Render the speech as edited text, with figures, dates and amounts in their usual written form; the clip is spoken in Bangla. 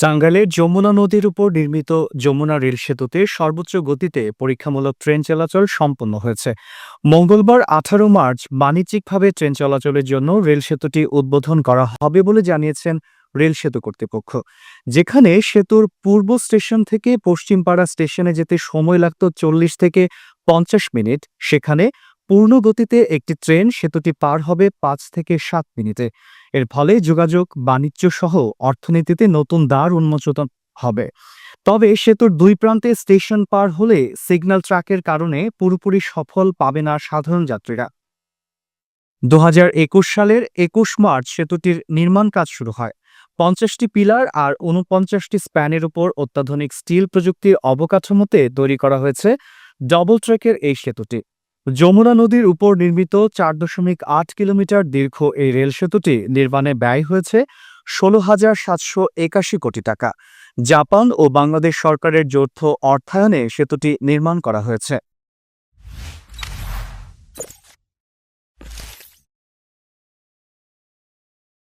টাঙ্গাইলের যমুনা নদীর উপর নির্মিত যমুনা রেল সেতুতে সর্বোচ্চ গতিতে পরীক্ষামূলক ট্রেন চলাচল সম্পন্ন হয়েছে। মঙ্গলবার 18 মার্চ বাণিজ্যিকভাবে ট্রেন চলাচলের জন্য রেল সেতুটি উদ্বোধন করা হবে বলে জানিয়েছেন রেল সেতু কর্তৃপক্ষ। যেখানে সেতুর পূর্ব স্টেশন থেকে পশ্চিমপাড়া স্টেশনে যেতে সময় লাগত 40 থেকে 50 মিনিট, সেখানে পূর্ণ গতিতে একটি ট্রেন সেতুটি পার হবে 5 থেকে 7 মিনিটে। এর ফলে যোগাযোগ, বাণিজ্য সহ অর্থনীতিতে নতুন দ্বার উন্মোচন হবে। তবে সেতুর দুই প্রান্তে স্টেশন পার হলে সিগন্যাল ট্র্যাকের কারণে পুরোপুরি সফল পাবে না সাধারণ যাত্রীরা। 2021 সালের 21 মার্চ সেতুটির নির্মাণ কাজ শুরু হয়। 50টি পিলার আর 49টি স্প্যানের উপর অত্যাধুনিক স্টিল প্রযুক্তির অবকাঠামোতে তৈরি করা হয়েছে ডবল ট্র্যাকের এই সেতুটি। যমুনা নদীর উপর নির্মিত 4.8 কিলোমিটার দীর্ঘ এই রেল সেতুটি নির্মাণে ব্যয় হয়েছে 16,781 কোটি টাকা। জাপান ও বাংলাদেশ সরকারের যৌথ অর্থায়নে সেতুটি নির্মাণ করা হয়েছে।